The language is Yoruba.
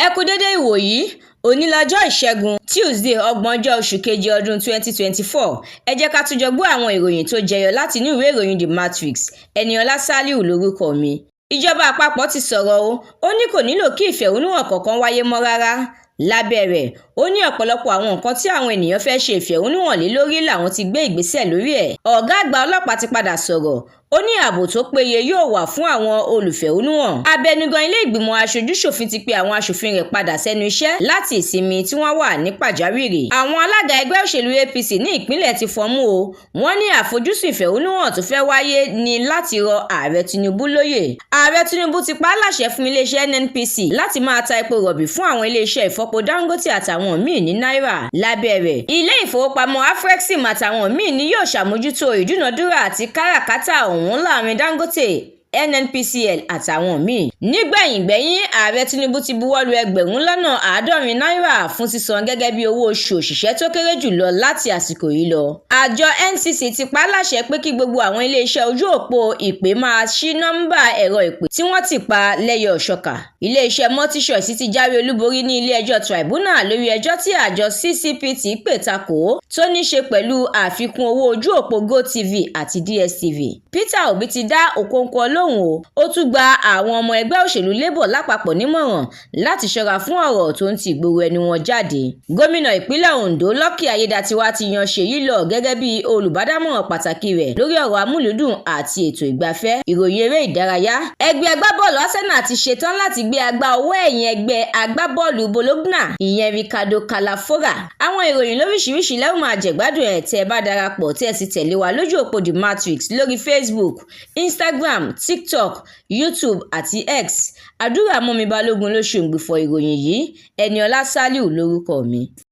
Ẹ kú dédé ìwòyí, òní lọ́jọ́ Ìṣẹ́gun Tuesday ọgbọ̀njọ́ oṣù kejì ọdún 2024. Ẹ jẹ́ ká tún jọ gbọ́ àwọn ìròyìn tó jẹyọ láti inú ìwé ìròyìn The Matrix. Ẹniọlá Sálíù lórúkọ mi. Ìjọba àpapọ̀ ti sọ̀rọ̀ ó ní kò nílò kí ìfẹ̀hónúhàn kankan wáyé mọ́ rárá. Lábẹ́ rẹ̀, ó ní ọ̀pọ̀lọpọ̀ àwọn nǹkan tí àwọn ènìyàn fẹ́ ṣe ìfẹ̀hónúhàn lé lórí làwọn ti gbé ìgbésẹ̀ lórí ẹ̀. Ọ̀gá àgbà ọlọ́pàá ti padà sọ̀rọ̀. Ó ní ààbò tó péye yóò wà fún àwọn olùfẹ̀hónúhàn. Abẹnugan ilé ìgbìmọ̀ aṣojú-ṣòfin ti pe àwọn aṣòfin rẹ̀ padà sẹ́nu iṣẹ́ láti ìsinmi tí wọ́n wà ní pàjáwìrì. Àwọn alága ẹgbẹ́ òṣèlú APC ní ìpínlẹ̀ ti fọnmú o. Wọ́n ní àfojúsùn ìfẹ̀hónúhàn tó fẹ́ wáyé ní láti rọ ààrẹ Tinubu lóyè. Ààrẹ Tinubu ti pa á láṣẹ fún iléeṣẹ́ NNPC láti máa ta epo rọ̀bì fún àwọn iléeṣẹ́ ìfọpo Dangote àtàwọn míì ní náírà. Lábẹ́ rẹ̀, ilé ìfowópamọ́ Afrexim àtàwọn míì ni yóò ṣàmójútó ìdúnàdúrà àti káràkátà ọ̀hún láàrin Dangote, NNPCL àtàwọn míì. Nígbẹ̀yìngbẹ́yín, ààrẹ Tinubu ti buwọ́lu ẹgbẹ̀rún lọ́nà 70 náírà fún sísan gẹ́gẹ́ bí owó oṣù òṣìṣẹ́ tó kéré jùlọ láti àsìkò yìí lọ. Àjọ NCC ti pa á láṣẹ pé kí gbogbo àwọn iléeṣẹ́ ojú òpó ìpè máa ṣí nọ́mbà ẹ̀rọ ìpè tí wọ́n ti pa lẹ́yọ ọ̀ṣọ́kà. Iléeṣẹ́ Multichoice ti jáwé olúborí ní ilé-ẹjọ́ tribunal lórí ẹjọ́ tí àjọ CCPT pè takò tó ní ṣe pẹ̀lú àfikún owó ojú òpó GoTV àti DSTV. Peter Obi ti dá Okonkwo lóhùn o. Ó tún gba àwọn ọmọ ẹgbẹ́ òṣèlú Labour lápapọ̀ nímọ̀ràn láti ṣọ́ra fún ọ̀rọ̀ tó ń ti ìgboro ẹnu wọn jáde. Gómìnà ìpínlẹ̀ Ondo Lucky Ayédatiwa ti yan Ṣèyí lọ gẹ́gẹ́ bí olùbádámọ̀ràn pàtàkì rẹ̀ lórí ọ̀rọ̀ amúlùúdùn àti ètò ìgbafẹ́. Ìròyìn eré ìdárayá. Ẹgbẹ́ agbábọ́ọ̀lù Arsenal ti ṣetán láti gbé agbá ọwọ́ ẹ̀yìn ẹgbẹ́ agbábọ́ọ̀lù Bologna, ìyẹn Ricardo Calafora. Àwọn ìròyìn lóríṣiríṣi lẹ́wọ̀n máa jẹ̀gbádùn ẹ̀ tẹ́ ẹ bá darapọ̀ tẹ́ ẹ sì tẹ̀lé wa lójú òpó The Matrix lórí Facebook, Instagram, TikTok, YouTube àti X. Àdúrà mọ́mi Balógun ló ṣòǹgbìfọ̀ ìròyìn yìí. Ẹniọlá Sálíù lórúkọ mi.